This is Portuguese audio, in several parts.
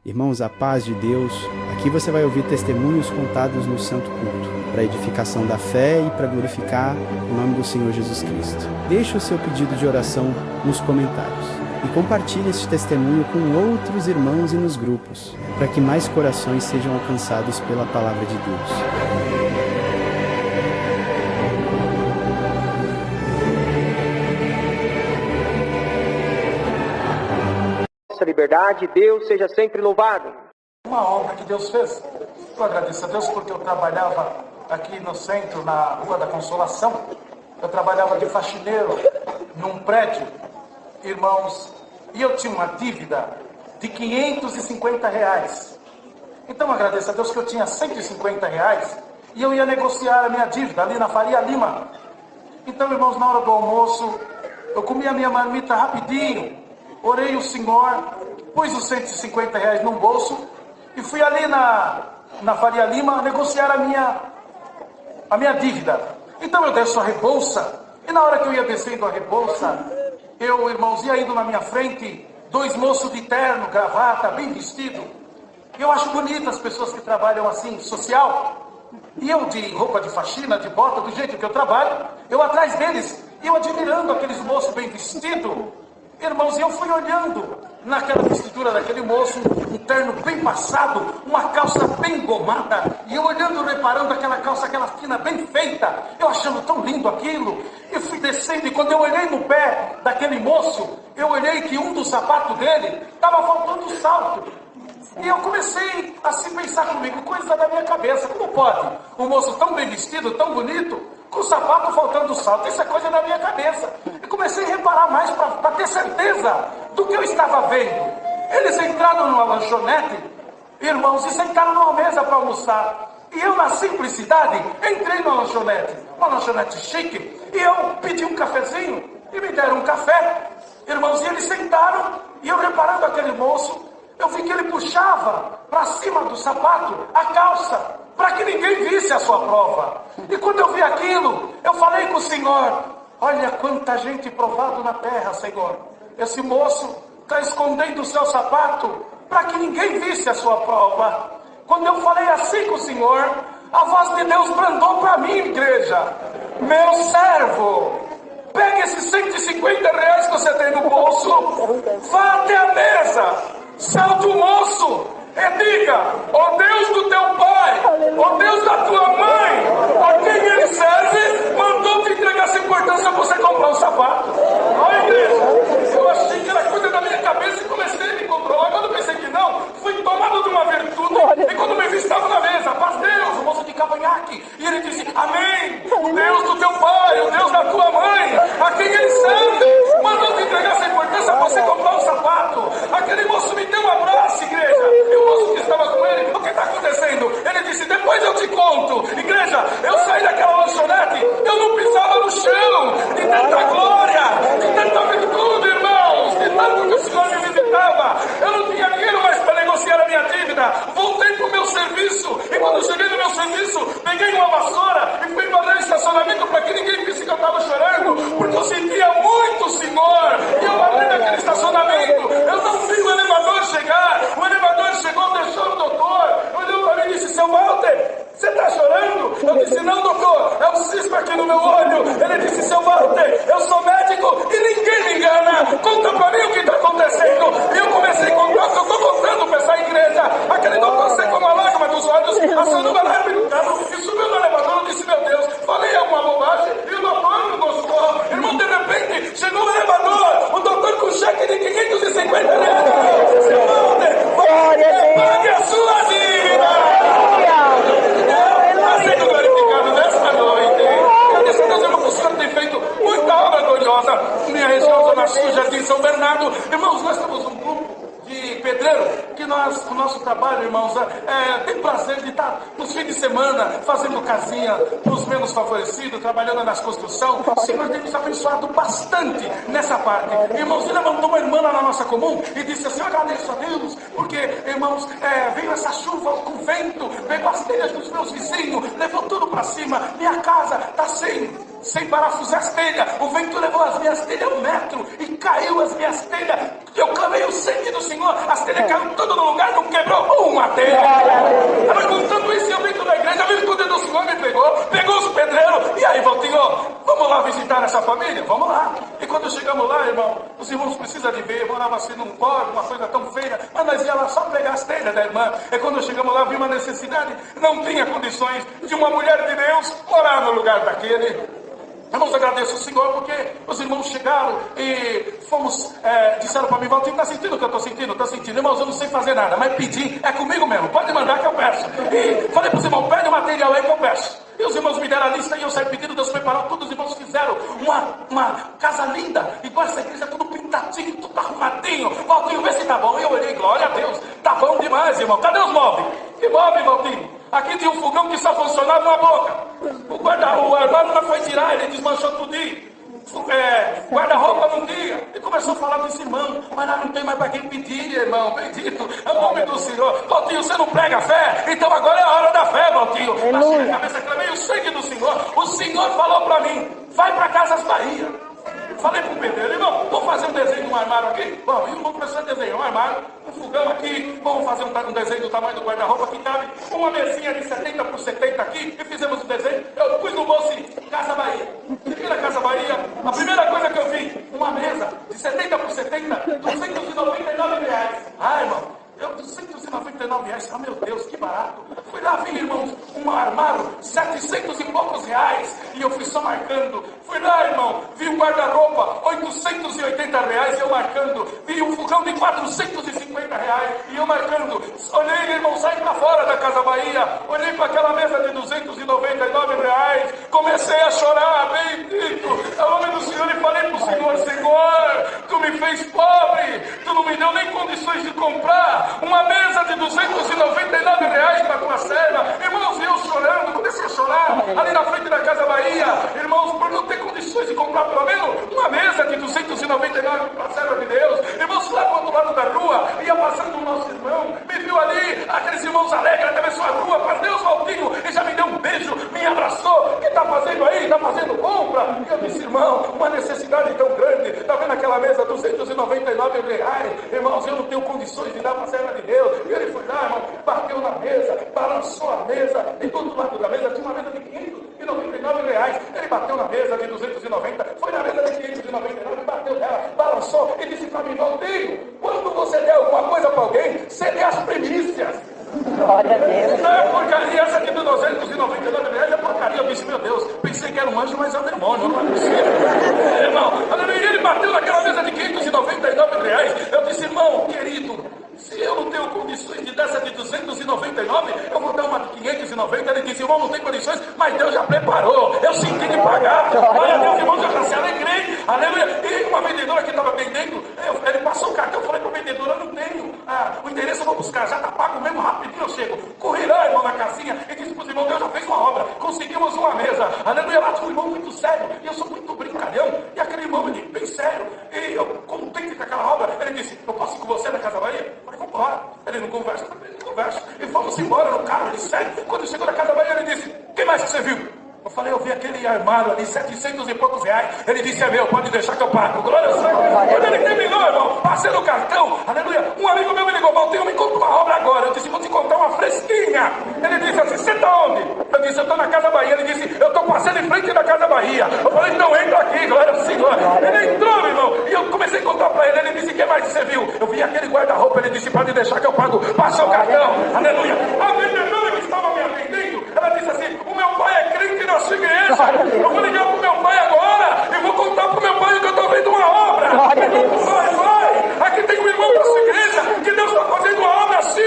Irmãos, a paz de Deus. Aqui você vai ouvir testemunhos contados no Santo Culto, para edificação da fé e para glorificar o nome do Senhor Jesus Cristo. Deixe o seu pedido de oração nos comentários e compartilhe esse testemunho com outros irmãos e nos grupos, para que mais corações sejam alcançados pela palavra de Deus. Liberdade, Deus seja sempre louvado. Uma obra que Deus fez. Eu agradeço a Deus porque eu trabalhava aqui no centro, na Rua da Consolação. Eu trabalhava de faxineiro num prédio, irmãos, e eu tinha uma dívida de R$550. Então eu agradeço a Deus que eu tinha R$150 e eu ia negociar a minha dívida ali na Faria Lima. Então, irmãos, na hora do almoço, eu comi a minha marmita rapidinho, orei o Senhor, pus os R$150 no bolso e fui ali na Faria Lima negociar a minha dívida. Então eu desço a Rebouça, e na hora que eu ia descendo a Rebouça, irmãos, ia indo na minha frente, dois moços de terno, gravata, bem vestido. Eu acho bonito as pessoas que trabalham assim, social. E eu de roupa de faxina, de bota, do jeito que eu trabalho, eu atrás deles, eu admirando aqueles moços bem vestidos. Irmãos, eu fui olhando naquela vestidura daquele moço, um terno bem passado, uma calça bem engomada, e eu olhando, reparando aquela calça, aquela fina bem feita, eu achando tão lindo aquilo, e fui descendo, e quando eu olhei no pé daquele moço, eu olhei que um dos sapatos dele estava faltando um salto. E eu comecei a se pensar comigo, coisa da minha cabeça, como pode um moço tão bem vestido, tão bonito, com o sapato faltando salto? Isso é coisa da minha cabeça. E comecei a reparar mais para ter certeza do que eu estava vendo. Eles entraram numa lanchonete, irmãos, e sentaram numa mesa para almoçar. E eu, na simplicidade, entrei numa lanchonete, uma lanchonete chique, e eu pedi um cafezinho, e me deram um café. Irmãos, e eles sentaram, e eu reparando aquele moço, eu vi que ele puxava para cima do sapato a calça, para que ninguém visse a sua prova. E quando eu vi aquilo, eu falei com o Senhor, olha quanta gente provado na terra, Senhor. Esse moço está escondendo o seu sapato para que ninguém visse a sua prova. Quando eu falei assim com o Senhor, a voz de Deus brandou para mim, igreja. Meu servo, pegue esses R$150 que você tem no bolso, vá até a mesa, salte o moço e diga, ó Deus do teu pai, ó Deus da tua mãe, a quem ele serve, mandou te entregar essa importância para você comprar um sapato. Olha, igreja, eu achei que era coisa da minha cabeça e comecei a me controlar. Quando eu pensei que não, fui tomado de uma virtude, e quando me vi estava na mesa, paz Deus, o moço de cavanhaque, e ele disse, amém, o Deus do teu pai, o Deus da tua mãe, a quem ele serve, mandou te entregar essa importância para você comprar um sapato. Aquele moço me deu um abraço, igreja, e o moço que estava com ele, o que está acontecendo? Ele disse, depois eu te conto. Igreja, eu saí daquela lanchonete, eu não pisava no chão, de tanta glória, de tanta virtude, irmãos, de tanto que o Senhor me visitava. Eu não tinha dinheiro mais para negociar a minha dívida. Voltei para o meu serviço, e quando cheguei no meu serviço, peguei uma vassoura e fui para o estacionamento para que ninguém visse que eu estava chorando, porque eu sentia muito o Senhor. E eu abri naquele estacionamento, eu não vi o elevador chegar, o elevador chegou, deixou o doutor, olhou para mim e disse, seu Walter, você está chorando? Eu disse, não, doutor, é um cisco aqui no meu olho. Ele disse, seu Walter, eu sou médico e ninguém me engana. Conta para mim o que está acontecendo. E eu comecei a contar o que eu estou contando para essa igreja. Aquele doutor secou uma lágrima dos olhos, acionou uma lágrima no carro e subiu no elevador. Eu disse, meu Deus, falei alguma bobagem e o doutor não gostou. Irmão, de repente, chegou o elevador, o doutor com cheque de R$550. Seu Walter, pague a sua dívida. Está sendo glorificado nesta noite. Eu disse, Deus, irmão, o Senhor tem feito muita obra gloriosa. Minha região, Zona Sul, Jardim São Bernardo. Irmãos, nós temos um grupo de pedreiro, que nós, o nosso trabalho, irmãos, tem prazer de estar nos fins de semana fazendo casinha para os menos favorecidos, trabalhando nas construções. O Senhor tem nos abençoado bastante nessa parte. Irmãos, ele levantou uma irmã na nossa comum e disse assim, eu agradeço a Deus, porque, irmãos, veio essa chuva com vento, veio as telhas dos meus vizinhos, levou tudo para cima, minha casa está sem sem parafusar as telhas. O vento levou as minhas telhas 1 metro e caiu as minhas telhas. Eu clamei o sangue do Senhor, as telhas caíram tudo no lugar, não quebrou uma telha. Ela contando isso, eu dentro da igreja, vi que o dedo do Senhor me pegou os pedreiros. E aí, Valtinho, vamos lá visitar essa família? Vamos lá. E quando chegamos lá, irmão, os irmãos precisam de ver, morava assim num córrego, uma coisa tão feia, mas nós ia lá só pegar as telhas da irmã. E quando chegamos lá, vi uma necessidade, não tinha condições de uma mulher de Deus morar no lugar daquele. Irmãos, agradeço o Senhor porque os irmãos chegaram e disseram para mim, Valtinho, está sentindo o que eu estou sentindo? Estou sentindo. Irmãos, eu não sei fazer nada, mas pedir é comigo mesmo, pode mandar que eu peço. E falei para os irmãos, pede o material aí que eu peço. E os irmãos me deram a lista e eu saí pedindo, Deus preparou tudo, os irmãos fizeram uma casa linda, igual essa igreja, tudo pintadinho, tudo arrumadinho. Valtinho, vê se tá bom. E eu olhei, glória a Deus, tá bom demais, irmão. Cadê os móveis? Que móvel, Valtinho? Aqui tinha um fogão que só funcionava na boca. O armário não foi tirar, ele desmanchou tudinho. Guarda-roupa não tinha. E começou a falar desse irmão, mas lá não tem mais para quem pedir, irmão. Bendito é o nome do Senhor. Valtinho, você não prega fé? Então agora é a hora da fé, Valtinho. Baixei a cabeça, clamei o sangue do Senhor. O Senhor falou para mim, vai para Casas Bahia. Falei pro pedreiro, irmão, vamos fazer um desenho de um armário aqui? Bom, e o irmão começou a desenhar um armário, um fogão aqui, vamos fazer um desenho do tamanho do guarda-roupa que cabe, uma mesinha de 70 por 70 aqui, e fizemos o desenho. Eu pus no bolso Casa Bahia. Cheguei na Casa Bahia, a primeira coisa que eu vi, uma mesa de 70 por 70, R$299. Ah, irmão. Eu, R$299, meu Deus, que barato. Fui lá, vi, irmãos, um armário, 700 e poucos reais, e eu fui só marcando. Fui lá, irmão, vi um guarda-roupa, R$880, eu marcando. Vi um fogão de R$450, e eu marcando. Olhei, irmão, saí pra fora da Casa Bahia, olhei para aquela mesa de R$299, comecei a chorar, bendito, ao nome do Senhor, e falei pro Senhor, Senhor, tu me fez pobre, tu não me deu nem condições de comprar uma mesa de R$299 para tua serva. Irmãos, eu chorando, comecei a chorar ali na frente da Casa Bahia, irmãos, por não ter condições de comprar pelo menos uma mesa de R$299 para a serva de Deus. Irmãos, lá do outro lado da rua, ia passando o nosso irmão, me viu ali, aqueles irmãos alegres, atravessou a rua, para Deus, Valtinho, e já me deu um beijo, me abraçou. O que está fazendo aí? Está fazendo compra? E eu disse, irmão, uma necessidade tão grande, está vendo aquela mesa, R$299? Irmãos, eu não tenho condições de dar para a serva de Deus. E ele foi lá, irmão, bateu na mesa, balançou a mesa, e do outro lado da mesa tinha uma mesa de R$599. Ele bateu na mesa de 290, foi na mesa de 599, bateu nela, balançou e disse para mim, Valtinho, quando você der alguma coisa para alguém, você dê as primícias. Glória a Deus. Não é porcaria, essa aqui do R$299 é porcaria. Eu disse, meu Deus, pensei que era um anjo, mas é um demônio, não é possível. Irmão, ele bateu naquela mesa de R$599. Eu disse, irmão, querido, se eu não tenho condições de dar essa de 299, eu vou dar uma de 590. Ele disse, irmão, não tem condições, mas Deus já preparou. Eu senti de pagar. Olha, Deus, irmão, já se alegrei. Aleluia. E uma vendedora que estava vendendo, ele passou o cartão, eu falei para a vendedora, eu não tenho. O endereço eu vou buscar, já está pago mesmo, rapidinho eu chego. Corri lá, irmão, na casinha, e disse para os irmãos, Deus já fez uma obra. Conseguimos uma mesa. Aleluia, lá tinha um irmão muito sério. E eu sou muito brincalhão. E aquele irmão, ele bem sério. E eu, contente com aquela obra, ele disse, eu posso ir com você na Casa Bahia? Eu falei, vamos embora. Ele não conversa, ele não conversa. E fomos embora no carro, ele sério. Quando chegou na Casa Bahia, ele disse, quem mais que você viu? Eu falei, eu vi aquele armário ali, 700 e poucos reais. Ele disse, é meu, pode deixar que eu pago. Glória ao Senhor. Quando ele terminou, irmão, passei no cartão, aleluia. Um amigo meu me ligou, Valtinho, me conta uma obra agora. Eu disse, vou te contar uma fresquinha. Ele disse assim, você tá onde? Eu disse, eu tô na Casa Bahia. Ele disse, eu tô passando em frente da Casa Bahia. Eu falei, então entra aqui, glória ao Senhor. Ele entrou, irmão, e eu comecei a contar pra ele. Ele disse, quem mais você viu? Eu vi aquele guarda-roupa. Ele disse, pode deixar que eu pago. Passou o cartão, aleluia. A vendedora que estava me atendendo, ela disse assim, o meu pai é crente na sua igreja. Eu vou ligar pro meu pai agora e vou contar pro meu pai que eu estou vendo uma obra. Pai, aqui tem um irmão da sua igreja que Deus está fazendo uma obra assim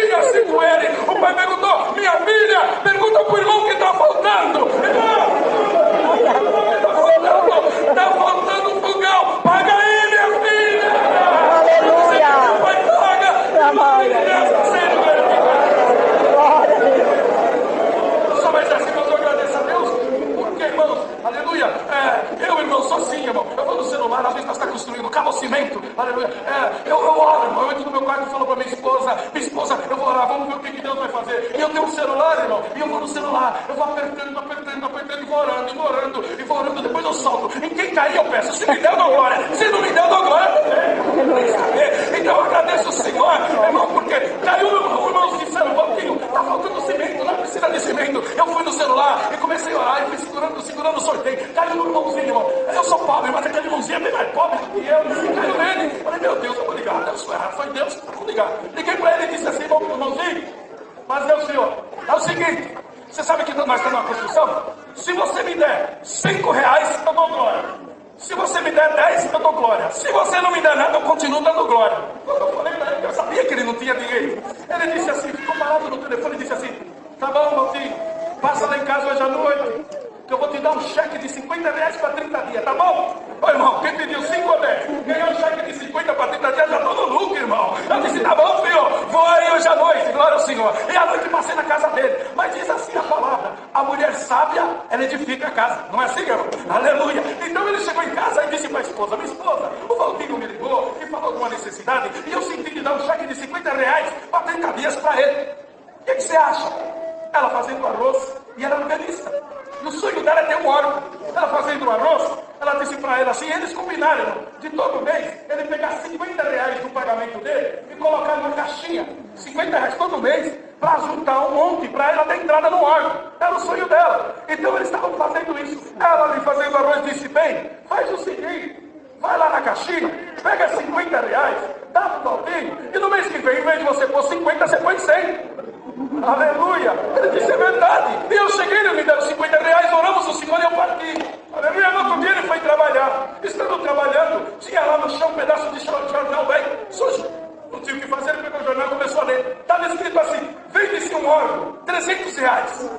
com ele. O pai perguntou, minha filha, pergunta pro irmão que está faltando. Irmão, está faltando um fogão. Paga aí, minha filha. Aleluia. O pai paga. Só mais assim, mas eu agradeço a Deus. Porque, irmãos, aleluia, eu, irmão, sou assim, irmão, eu vou no celular, às vezes nós estamos construindo cabo cimento, aleluia, eu oro, irmão, eu entro no meu quarto e falo para minha esposa, eu vou orar, vamos ver o que Deus vai fazer, e eu tenho um celular, irmão, e eu vou no celular, eu vou apertando, e vou orando, depois eu solto. Em quem cair eu peço, se me der eu dou glória, se não me der eu dou glória também. Então eu agradeço o Senhor, irmão, porque caiu o irmão sincero, um pouquinho, tá faltando cimento, não precisa de cimento. Eu fui no celular e comecei a orar, e fui segurando o sorteio, caiu no irmãozinho, irmão. Eu sou pobre, mas aquele irmãozinho é bem mais pobre do que eu, e caiu nele. Eu falei, meu Deus, eu vou ligar, Deus foi errado, foi Deus, eu vou ligar. Liguei pra ele e disse assim, irmãozinho, mas meu senhor, é o seguinte, você sabe que nós estamos na construção? Se você me der R$5, eu dou glória. Se você me der 10, eu dou glória. Se você não me der nada, eu continuo dando glória. Eu falei pra ele, eu sabia que ele não tinha dinheiro. Ele disse assim, ficou parado no telefone e disse assim, tá bom, irmãozinho, passa lá em casa hoje à noite, que eu vou te dar um cheque de R$50 para 30 dias, tá bom? Ô irmão, quem pediu 5 ou 10? Ganhou um cheque de 50 para 30 dias, já tô no lucro, irmão. Eu disse, tá bom, filho, vou aí hoje à noite, glória ao Senhor. E à noite passei na casa dele. Mas diz assim a palavra, a mulher sábia, ela edifica a casa. Não é assim, irmão? Aleluia. Então ele chegou em casa e disse para a esposa, minha esposa, o Valdinho me ligou e falou de uma necessidade, e eu senti de dar um cheque de R$50 para 30 dias para ele. O que você acha? Ela fazendo arroz e ela era organista. E o sonho dela é ter um órgão. Ela fazendo o arroz, ela disse para ele assim, eles combinaram de todo mês, ele pegar R$50 do pagamento dele e colocar numa caixinha, R$50 todo mês, para juntar um monte, para ela dar entrada no órgão. Era o sonho dela. Então eles estavam fazendo isso. Ela ali fazendo arroz disse, bem, faz o seguinte, vai lá na caixinha, pega R$50, dá pro Valdinho, e no mês que vem, em vez de você pôr 50, você põe 100. Aleluia! Ele disse, é verdade. E eu cheguei, ele me deu R$50, oramos o Senhor e eu parti. Aleluia! No outro dia ele foi trabalhar. Estando trabalhando, tinha lá no chão um pedaço de jornal velho, sujo. Não tinha o que fazer, ele pegou o jornal e começou a ler. Estava escrito assim, vende-se um órgão, R$300.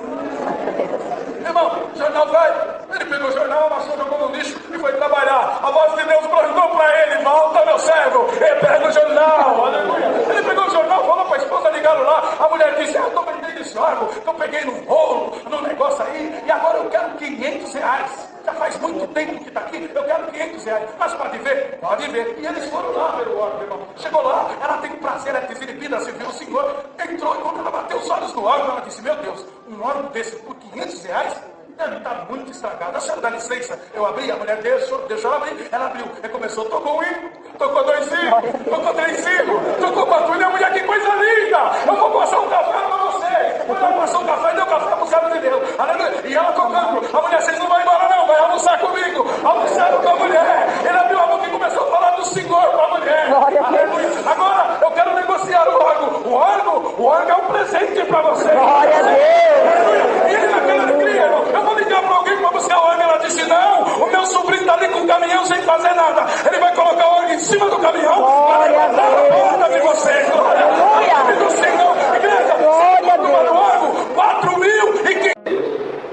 Irmão, jornal velho. Ele pegou o jornal, amassou, jogou no lixo e foi trabalhar. A voz de Deus bradou para ele, volta meu servo, e pega o jornal. Aleluia! Ele pegou o jornal, falou para a esposa, ligaram lá. A mulher disse, eu estou vendendo esse órgão, que eu peguei num rolo, num negócio aí, e agora eu quero R$500. Já faz muito tempo que está aqui, eu quero R$500. Mas pode ver? Pode ver. E eles foram lá ver o órgão, irmão. Chegou lá, ela tem prazer, ela disse, filha, você viu o Senhor? Entrou, e quando ela bateu os olhos no órgão, ela disse, meu Deus, um órgão desse por R$500? Deve estar muito estragado. A senhora dá licença. Eu abri, a mulher deixou eu abrir. Ela abriu. E começou, tocou um hino, tocou 2 hinos, tocou 3 hinos, tocou 4 hinos. Mulher, que coisa linda! Eu vou passar um café para vocês. Quando ela passou um café, deu café para o servo de Deus. Aleluia. E ela tocando. A mulher, vocês não vão embora não, vai almoçar comigo. Almoçaram com a mulher. Ele abriu a boca e começou a falar do Senhor para a mulher. Aleluia. Agora, eu quero negociar o órgão. O órgão é um presente para você. Glória a Deus. Aleluia. E ele naquela alegria, irmão. Eu vou ligar para alguém para buscar o órgão. Ela disse, não, o meu sobrinho está ali com o caminhão sem fazer nada. Ele vai colocar o órgão em cima do caminhão para levantar a porta de vocês. Glória do Senhor. Igreja, Glória a Deus. o órgão, 4.500.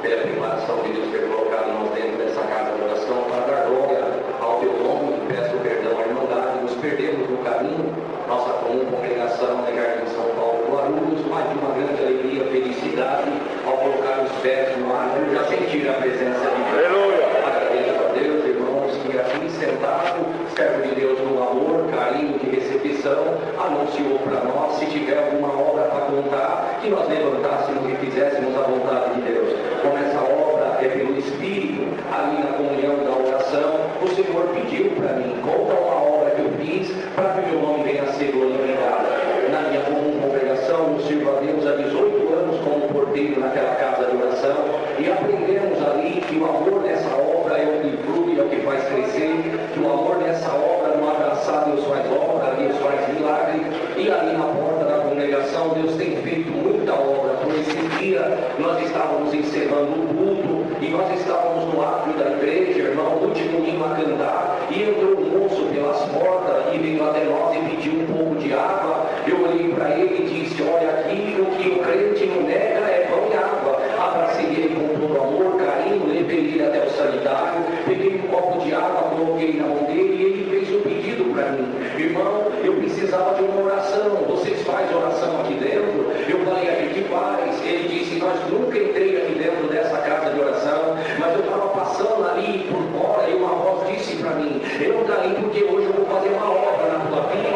Pela primação de Deus ter colocado nós dentro dessa casa de oração para dar glória ao teu nome. Peço perdão à Irmandade, nos perdemos no caminho. Nossa comum congregação na Jardim São Paulo, Guarulhos, mais de uma grande alegria, felicidade ao colocar os pés no ar, já sentir a presença de Deus. Aleluia! Agradeço a Deus, irmãos, que aqui sentado, servo de Deus no amor, carinho de recepção, anunciou para nós, se tiver alguma obra para contar, que nós levantássemos e fizéssemos a vontade de Deus. Como essa obra é pelo Espírito, ali na comunhão da oração, o Senhor pediu para mim, conta uma obra que eu fiz, para que o meu nome venha a ser glorificado. Na minha comum congregação, eu sirvo a Deus há 18 anos como porteiro naquela casa de oração, e aprendemos ali que o amor nessa obra é o que flui, é o que faz crescer, que o amor nessa obra, no abraçar, Deus faz obra, Deus faz milagre, e ali na porta da congregação, Deus tem feito muita obra. Por esse dia, nós estávamos encerrando o culto, e nós estávamos no átrio da igreja, irmão, o último hino a cantar, e entrou um moço pelas portas, e veio até nós e pediu um pouco de água. Eu olhei para ele e disse, olha, aqui o que o crente não nega é pão e água. Abracei ele com todo amor, carinho, levei ele até o sanitário, peguei um copo de água, coloquei na mão dele e ele fez um pedido para mim. Irmão, eu precisava de uma oração, vocês fazem oração aqui dentro? Eu falei, a gente faz. Ele disse, nós nunca entrei aqui dentro dessa casa de oração, mas eu estava passando ali por fora e uma voz disse para mim, entra ali porque hoje eu vou fazer uma obra na tua vida.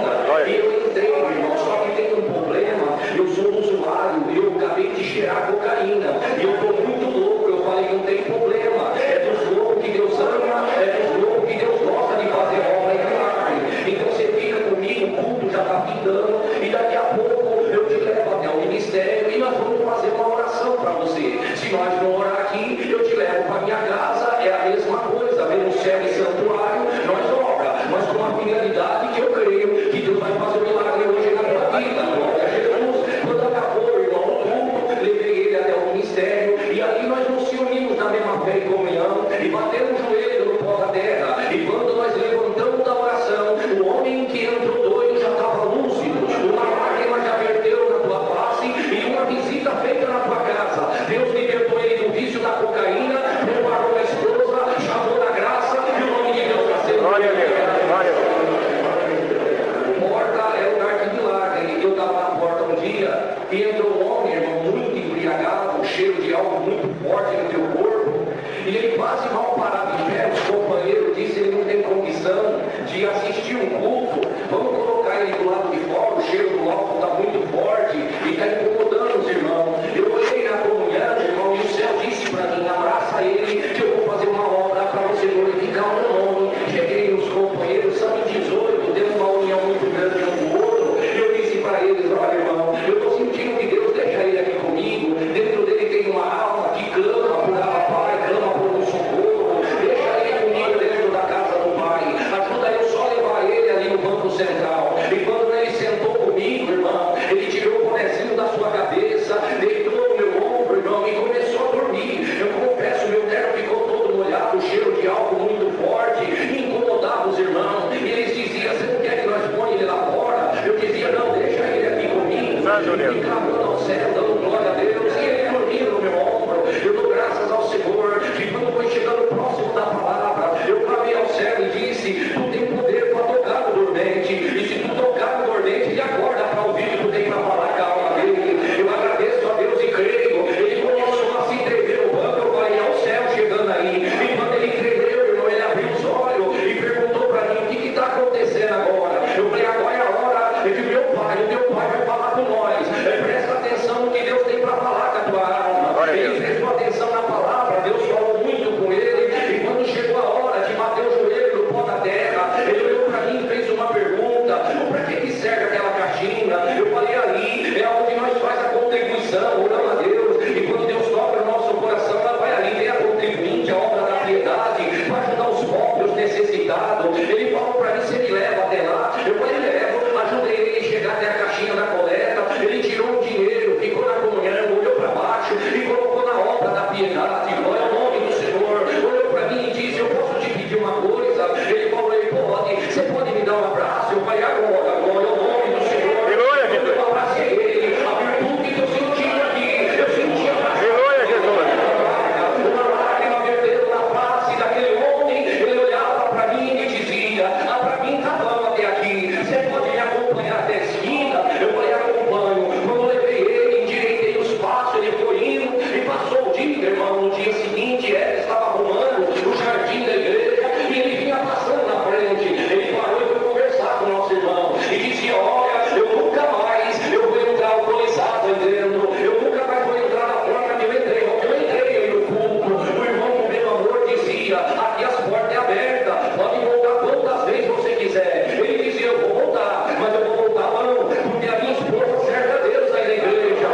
E eu entrei, irmão. Se nós não orar aqui, eu te levo para minha casa, é a mesma coisa. Vem no céu e santuário, nós ora, mas com a finalidade que eu creio que Deus vai fazer um milagre hoje na tua vida. Glória a Jesus. Quando acabou, irmão, o culto, levei ele até o ministério, e ali nós nos unimos na mesma fé e comunhão, e batemos o joelho no pó da terra. E quando nós levantamos da oração, o homem que entrou doido já estava lúcido, uma lágrima já verteu na tua face, e uma visita feita na tua casa. Deus libertou ele do vício da cocaína, preparou a esposa, chamou da graça, e o nome de Deus está sendo Glória a Deus. Glória a Deus. Porta é lugar de milagre. Eu estava na porta um dia e entrou um homem, irmão, muito embriagado, cheiro de algo muito forte no teu corpo, e ele quase mal parado em pé. Os companheiros disseram: ele não tem condição de assistir um culto, vamos colocar ele do lado de fora, o cheiro do álcool está muito forte e está incomodando os irmãos. Eu olhei na comunhão, irmão, e o céu disse para mim: abraça ele, que eu vou fazer uma obra para você glorificar o meu nome. Cheguei nos companheiros, são 18, deu uma união muito grande um com o outro. Eu disse para eles: olha, irmão, eu estou sentindo que Deus deixa ele aqui comigo, dentro dele tem uma alma que clama por Pai, clama por um socorro. Deixa ele comigo dentro da casa do Pai, ajuda eu só levar ele ali no banco central. E quando ele sentou comigo, irmão, ele tirou o bonezinho da sua cabeça, deitou no meu ombro, irmão, e começou a dormir. Eu confesso, meu terno ficou todo molhado, o cheiro de álcool muito forte, incomodava os irmãos. E eles diziam: você não quer que nós ponhamos ele lá fora? Eu dizia: não, deixa ele aqui comigo. E clamando ao céu, dando glória a Deus, e ele dormindo no meu ombro. Eu dou graças ao Senhor. E quando foi chegando próximo da palavra, eu clamei ao céu e disse: tu tem poder para tocar no dormente, e se tu tocar no dormente, ele acorda para ouvir o que tu tem para falar com a alma dele. Eu agradeço a Deus e creio. Ele começou a se tremer no banco, eu falei: ao céu chegando aí. E quando ele tremeu, irmão, ele abriu os olhos e perguntou para mim: o que está acontecendo agora? Eu falei: agora é a hora de meu pai, o teu pai vai falar com nós. Presta atenção no que Deus tem para falar com a tua alma. Ele prestou atenção na palavra, Deus falou muito com ele. E quando chegou a hora de bater o joelho no pó da terra, ele olhou para mim e fez uma pergunta: para que serve aquela caixinha? Eu falei: ali é onde nós faz a contribuição, oramos a Deus. E quando Deus toca no nosso coração, ela vai ali, vem a contribuinte, a obra da piedade, para ajudar os pobres, os necessitados. Ele falou para mim: você me leva até lá? Eu falei: levo. Ajudei ele a chegar até a caixinha da coleta. Ele tirou o dinheiro, ficou na comunhão, olhou para baixo e colocou na obra da piedade. Glória ao nome do Senhor. Olhou para mim e disse: eu posso te pedir uma coisa? Ele falou: pode. Você pode me dar um abraço? Eu falei: agora. Glória ao nome do Senhor. Quando eu abracei ele, a virtude que eu senti aqui, eu senti abraço. Uma lágrima vertendo na face daquele homem. Ele olhava para mim e dizia: para mim tá bom até aqui, você pode me acompanhar até a esquina? Eu falei: acompanho. Quando eu levei ele, endireitei os passos, ele foi indo e passou o dia, irmão. No dia seguinte, ele estava arrumando o jardim da igreja e ele vinha passando na frente. Ele parou e foi conversar com o nosso irmão e dizia: olha, eu nunca mais eu vou entrar alcoolizado aí dentro, eu nunca mais vou entrar na forma que eu entrei. Eu entrei aí no culto, o irmão com meu amor dizia: aqui as portas é aberta, pode voltar quantas vezes você quiser. Ele dizia: eu vou voltar, mas eu vou voltar não, porque a minha esposa serve a Deus aí na igreja.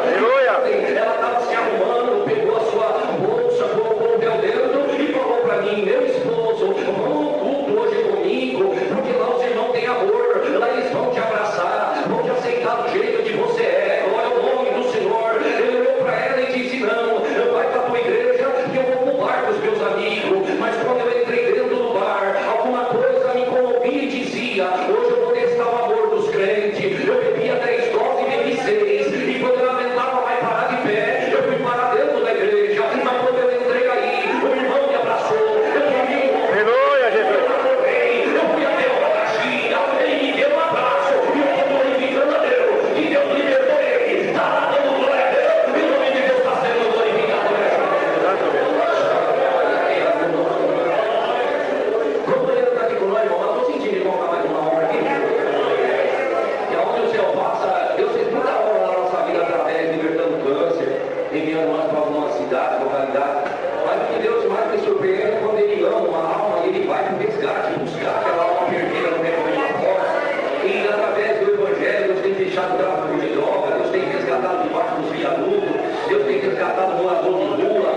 Ela estava se arrumando, pegou a sua bolsa, colocou o véu dentro e falou para mim: meu esposo, vamos no culto hoje comigo, porque lá os irmãos têm amor, lá eles vão te abraçar, vão te aceitar do jeito que você é. Glória ao nome do Senhor. Ele olhou para ela e disse: não, vai para a tua igreja que eu vou pro bar com os meus amigos. Mas quando eu entrei dentro do bar, alguma coisa me comovia e dizia: hoje eu vou testar o amor dos crentes. Eu bebia 3 doses e bebi 6, e quando eu lamentava mais parar de pé, eu fui parar dentro da igreja. Mas quando eu entrei aí, o irmão me abraçou, eu dormi um pouco. Aleluia, Jesus. Eu fui até uma caixinha, ele me deu um abraço, e eu estou glorificando a Deus, que Deus libertou ele, está lá dando glória a Deus, e o nome de Deus está sendo glorificado nessa companheiro está aqui com nós, irmão. Eu estou sentindo que vamos dar mais uma hora aqui. E aonde o céu passa, Deus fez muita obra na nossa vida através, libertando câncer, enviando nós para algumas cidades, localidades. Mas o que Deus mais me surpreende é quando Ele ama uma alma e Ele vai para o resgate, buscar aquela alma perdida no meio da morte. E através do Evangelho, Deus tem fechado o tráfico de droga, Deus tem resgatado debaixo dos viadutos, Deus tem resgatado morador de rua,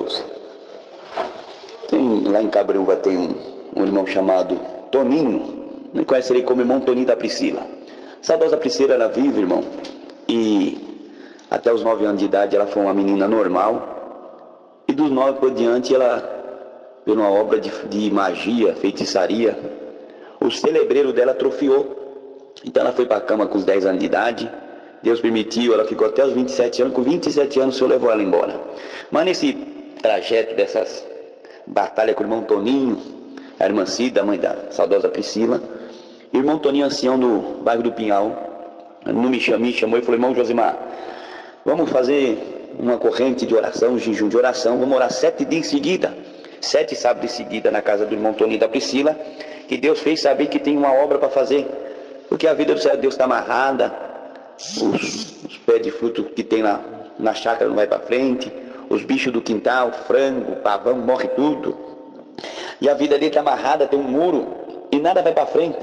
Deus. Lá em Cabreúva tem um irmão chamado Toninho, não conhece ele como irmão Toninho da Priscila. Saudosa Priscila era viva, irmão, e até os 9 anos de idade ela foi uma menina normal, e dos 9 por diante ela, por uma obra de magia, feitiçaria, o celebreiro dela atrofiou. Então ela foi para a cama com os 10 anos de idade, Deus permitiu, ela ficou até os 27 anos, com 27 anos o Senhor levou ela embora. Mas nesse trajeto dessas batalhas com o irmão Toninho, a irmã Cida, a mãe da saudosa Priscila, o irmão Toninho, ancião do bairro do Pinhal, me chamou e falou: irmão Josimar, vamos fazer uma corrente de oração, um jejum de oração, vamos orar 7 dias em seguida, 7 sábados em seguida na casa do irmão Toninho da Priscila, que Deus fez saber que tem uma obra para fazer, porque a vida do céu de Deus está amarrada, os pés de fruto que tem lá na chácara não vai para frente, os bichos do quintal, frango, pavão, morre tudo, e a vida dele está amarrada, tem um muro e nada vai para frente.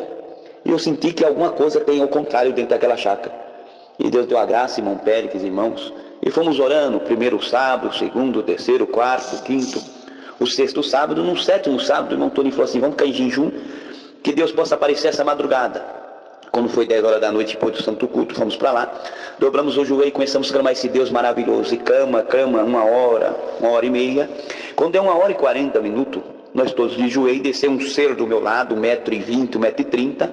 E eu senti que alguma coisa tem ao contrário dentro daquela chácara, e Deus deu a graça, irmão Pérez, irmãos, e fomos orando, primeiro sábado, segundo, terceiro, quarto, quinto, o sexto sábado. No 7º sábado, o irmão Tony falou assim: vamos cair em jejum, que Deus possa aparecer essa madrugada. Quando foi 10 horas da noite, depois do santo culto, fomos para lá, dobramos o joelho e começamos a clamar esse Deus maravilhoso, e clama, 1h30, quando deu 1h40, nós todos de joelho, desceu um ser do meu lado, 1,20 m, 1,30 m,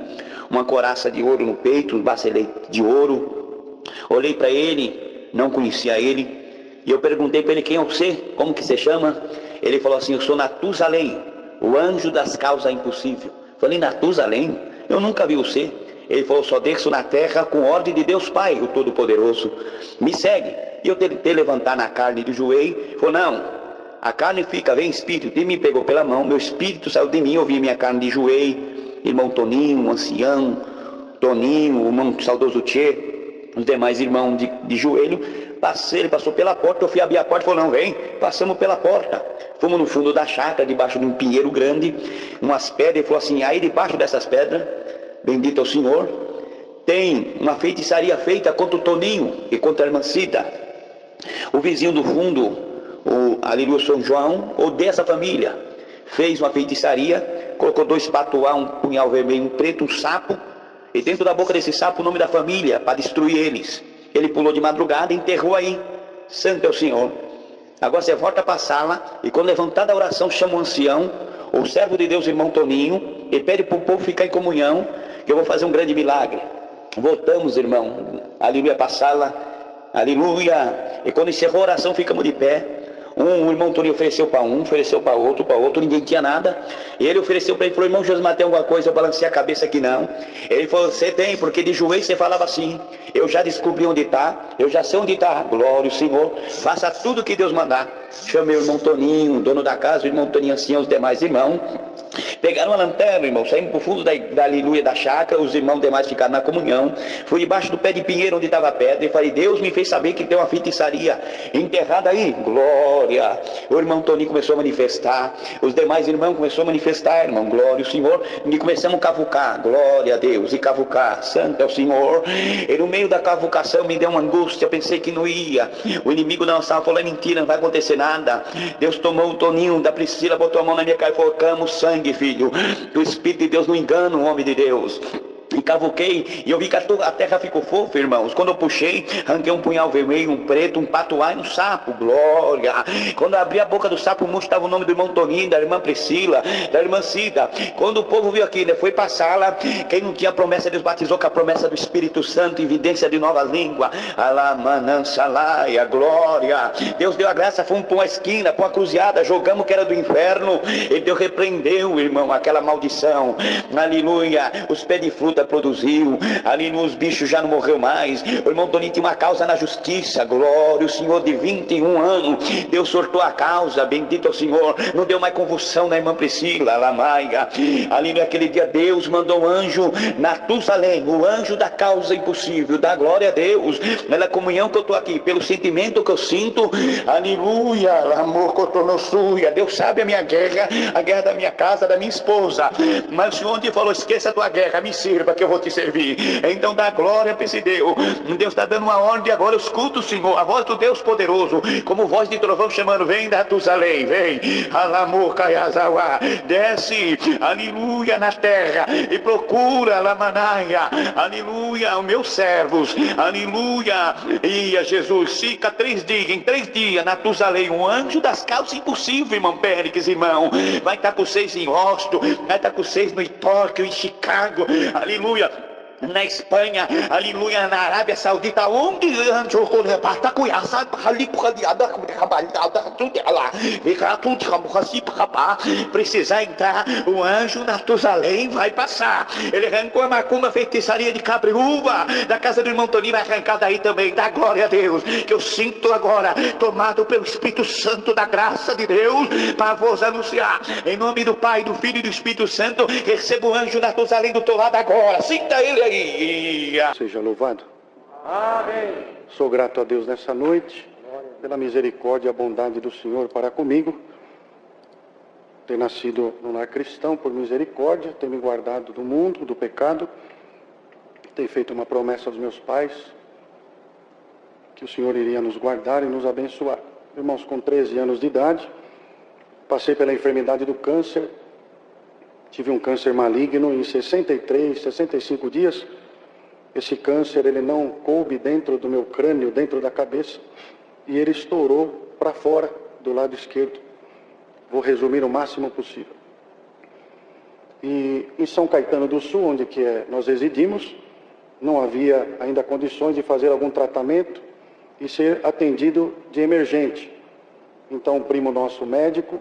uma coraça de ouro no peito, um bracelete de ouro. Olhei para ele, não conhecia ele, e eu perguntei para ele: quem é você? Como que você chama? Ele falou assim: eu sou Natusalém, o anjo das causas impossíveis. Falei: Natusalém? Eu nunca vi você. Ele falou: só desço na terra com ordem de Deus Pai, o Todo-Poderoso. Me segue. E eu tentei levantar na carne do joelho. Falou: não, a carne fica, vem espírito. Ele me pegou pela mão, meu espírito saiu de mim, eu vi minha carne de joelho. Irmão Toninho, um ancião, Toninho, o irmão saudoso Tchê, os demais irmãos de joelho. Ele passou pela porta, eu fui abrir a porta e falou: não, vem. Passamos pela porta, fomos no fundo da chácara, debaixo de um pinheiro grande, umas pedras. Ele falou assim: aí debaixo dessas pedras, bendito é o Senhor, tem uma feitiçaria feita contra o Toninho e contra a irmã Cida. O vizinho do fundo, o Aleluia São João, ou dessa família, fez uma feitiçaria, colocou 2 patuá, um punhal vermelho, um preto, um sapo, e dentro da boca desse sapo o nome da família, para destruir eles. Ele pulou de madrugada e enterrou aí. Santo é o Senhor. Agora você volta para a sala, e quando levantar da oração, chama o ancião, o servo de Deus, irmão Toninho, e pede para o povo ficar em comunhão, que eu vou fazer um grande milagre. Voltamos, irmão, aleluia, para a sala, aleluia, e quando encerrou a oração, ficamos de pé. O irmão Toninho ofereceu para um, ofereceu para outro, ninguém tinha nada. E ele ofereceu para ele, falou: irmão Josimar, tem alguma coisa? Eu balancei a cabeça que não. Ele falou: você tem, porque de joelho você falava assim: eu já descobri onde está, eu já sei onde está, glória ao Senhor, faça tudo que Deus mandar. Chamei o irmão Toninho, dono da casa, o irmão Toninho ancião, os demais irmãos. Pegaram a lanterna, irmão, saímos para o fundo da aleluia da chácara, os irmãos demais ficaram na comunhão. Fui debaixo do pé de pinheiro onde estava a pedra e falei: Deus me fez saber que tem uma feitiçaria enterrada aí, glória. O irmão Toninho começou a manifestar, os demais irmãos começaram a manifestar, irmão, glória ao Senhor, e começamos a cavucar, glória a Deus, e cavucar, santo é o Senhor. E no meio da cavucação me deu uma angústia, pensei que não ia, o inimigo não estava, falou: é mentira, não vai acontecer nada. Deus tomou o Toninho da Priscila, botou a mão na minha cara e falou: cama o sangue, filho, o Espírito de Deus não engana o homem de Deus. E cavuquei, e eu vi que a terra ficou fofa, irmãos. Quando eu puxei, arranquei um punhal vermelho, um preto, um patuá e um sapo, glória. Quando eu abri a boca do sapo, estava o nome do irmão Toninho, da irmã Priscila, da irmã Cida. Quando o povo viu aquilo, foi para a sala. Quem não tinha promessa, Deus batizou com a promessa do Espírito Santo, evidência de nova língua. Alamanançalaia, glória. Deus deu a graça, fomos para uma esquina, para uma cruzada, jogamos que era do inferno, e Deus repreendeu, irmão, aquela maldição. Aleluia. Os pés de fruta produziu, ali nos bichos já não morreu mais. O irmão Toninho tinha uma causa na justiça, glória, o Senhor, de 21 anos, Deus sortou a causa, bendito é o Senhor, não deu mais convulsão na irmã Priscila, Lamaiga. Ali naquele dia Deus mandou um anjo, Natusalém, o anjo da causa impossível, da glória a Deus, pela comunhão que eu estou aqui, pelo sentimento que eu sinto, aleluia, amor que eu estou no suia. Deus sabe a minha guerra, a guerra da minha casa, da minha esposa, mas o Senhor te falou: esqueça a tua guerra, me sirva, que que eu vou te servir. Então dá glória para esse Deus. Deus está dando uma ordem agora, escuta o Senhor, a voz do Deus poderoso, como voz de trovão chamando, vem da Tusalém, vem, Alamur Kayazawa, desce, aleluia, na terra, e procura Lamanaia, aleluia, os meus servos, aleluia, ia Jesus, fica 3 dias, em 3 dias, na Tusalém, um anjo das causas impossíveis, irmão Pérez, irmão, vai estar com vocês em Austin, vai estar com vocês no Tóquio, em Chicago, aleluia, na Espanha, aleluia, na Arábia Saudita, onde precisar entrar, o anjo na Tusalém vai passar. Ele arrancou a macumba, feitiçaria de cabreúva da casa do irmão Toninho, vai arrancar daí também. Dá glória a Deus, que eu sinto agora, tomado pelo Espírito Santo da graça de Deus, para vos anunciar, em nome do Pai, do Filho e do Espírito Santo, receba o anjo na Tusalém do teu lado agora, sinta ele aí. Seja louvado. Amém. Sou grato a Deus nessa noite, pela misericórdia e a bondade do Senhor para comigo. Ter nascido no lar cristão por misericórdia, ter me guardado do mundo, do pecado, ter feito uma promessa aos meus pais, que o Senhor iria nos guardar e nos abençoar. Irmãos, com 13 anos de idade, passei pela enfermidade do câncer. Tive um câncer maligno em 63, 65 dias. Esse câncer, ele não coube dentro do meu crânio, dentro da cabeça, e ele estourou para fora do lado esquerdo. Vou resumir o máximo possível. E em São Caetano do Sul, onde nós residimos, não havia ainda condições de fazer algum tratamento e ser atendido de emergente. Então, um primo nosso médico,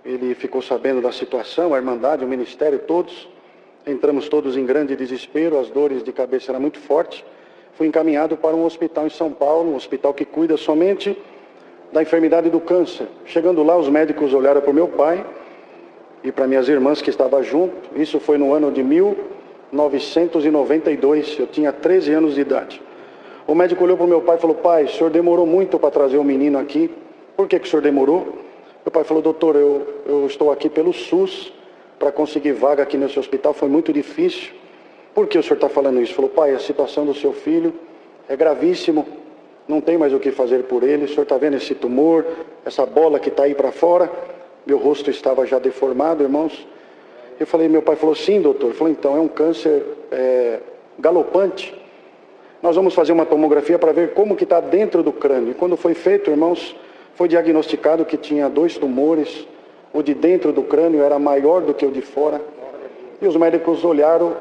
ele ficou sabendo da situação, a Irmandade, o Ministério, todos. Entramos todos em grande desespero, as dores de cabeça eram muito fortes. Fui encaminhado para um hospital em São Paulo, um hospital que cuida somente da enfermidade do câncer. Chegando lá, os médicos olharam para o meu pai e para minhas irmãs que estavam junto. Isso foi no ano de 1992, eu tinha 13 anos de idade. O médico olhou para o meu pai e falou: pai, o senhor demorou muito para trazer o menino aqui. Por que o senhor demorou? Meu pai falou: doutor, eu estou aqui pelo SUS, para conseguir vaga aqui nesse hospital foi muito difícil. Por que o senhor está falando isso? Falou: pai, a situação do seu filho é gravíssimo, não tem mais o que fazer por ele, o senhor está vendo esse tumor, essa bola que está aí para fora? Meu rosto estava já deformado, irmãos. Eu falei, meu pai falou: sim, doutor. Ele falou: então, é um câncer galopante. Nós vamos fazer uma tomografia para ver como que está dentro do crânio. E quando foi feito, irmãos, foi diagnosticado que tinha 2 tumores. O de dentro do crânio era maior do que o de fora. E os médicos olharam,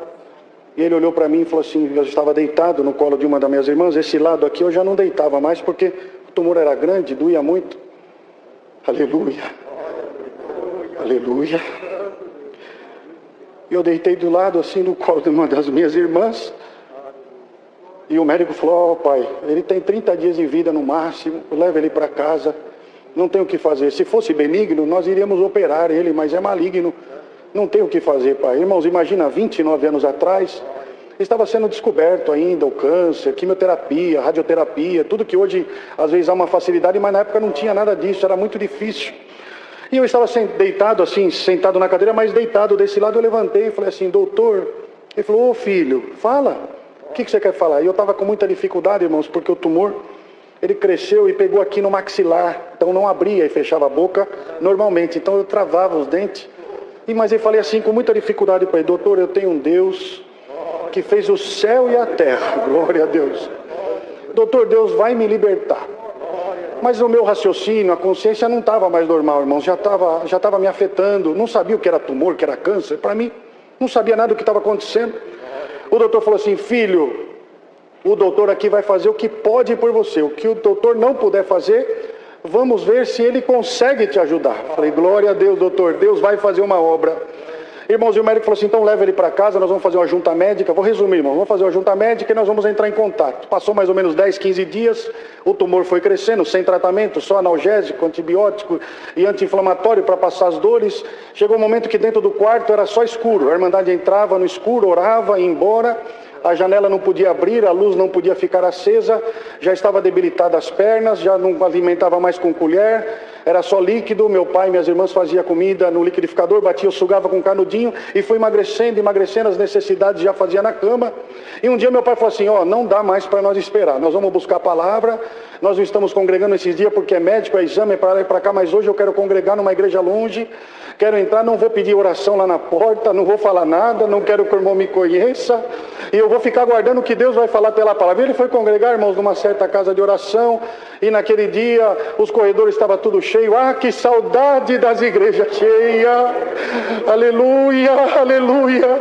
e ele olhou para mim e falou assim, eu estava deitado no colo de uma das minhas irmãs, esse lado aqui eu já não deitava mais, porque o tumor era grande, doía muito. Aleluia. Aleluia. E eu deitei do lado assim no colo de uma das minhas irmãs. E o médico falou: pai, ele tem 30 dias de vida no máximo, leva ele para casa, não tem o que fazer. Se fosse benigno, nós iríamos operar ele, mas é maligno, não tem o que fazer, pai. Irmãos, imagina, 29 anos atrás, estava sendo descoberto ainda o câncer, quimioterapia, radioterapia, tudo que hoje, às vezes, há uma facilidade, mas na época não tinha nada disso, era muito difícil. E eu estava deitado assim, sentado na cadeira, mas deitado desse lado, eu levantei e falei assim: doutor. Ele falou: ô filho, fala. O que você quer falar? E eu estava com muita dificuldade, irmãos, porque o tumor, ele cresceu e pegou aqui no maxilar. Então não abria e fechava a boca normalmente. Então eu travava os dentes. Mas eu falei assim, com muita dificuldade para ele: doutor, eu tenho um Deus que fez o céu e a terra. Glória a Deus. Doutor, Deus vai me libertar. Mas o meu raciocínio, a consciência não estava mais normal, irmãos. Já estava me afetando. Não sabia o que era tumor, o que era câncer. Para mim, não sabia nada do que estava acontecendo. O doutor falou assim: filho, o doutor aqui vai fazer o que pode por você. O que o doutor não puder fazer, vamos ver se ele consegue te ajudar. Falei: glória a Deus, doutor, Deus vai fazer uma obra. Irmãos, e o médico falou assim: então leva ele para casa, nós vamos fazer uma junta médica. Vou resumir, irmãos, vamos fazer uma junta médica e nós vamos entrar em contato. Passou mais ou menos 10, 15 dias, o tumor foi crescendo, sem tratamento, só analgésico, antibiótico e anti-inflamatório para passar as dores. Chegou um momento que dentro do quarto era só escuro. A Irmandade entrava no escuro, orava, ia embora. A janela não podia abrir, a luz não podia ficar acesa, já estava debilitada as pernas, já não alimentava mais com colher, era só líquido. Meu pai e minhas irmãs faziam comida no liquidificador, batia, eu sugava com canudinho e fui emagrecendo, as necessidades já fazia na cama. E um dia meu pai falou assim, não dá mais para nós esperar, nós vamos buscar a palavra. Nós não estamos congregando esses dias porque é médico, é exame, é para lá e para cá, mas hoje eu quero congregar numa igreja longe, quero entrar, não vou pedir oração lá na porta, não vou falar nada, não quero que o irmão me conheça, e eu vou ficar aguardando o que Deus vai falar pela palavra. Ele foi congregar, irmãos, numa certa casa de oração, e naquele dia os corredores estavam tudo cheio. Que saudade das igrejas cheias, aleluia, aleluia.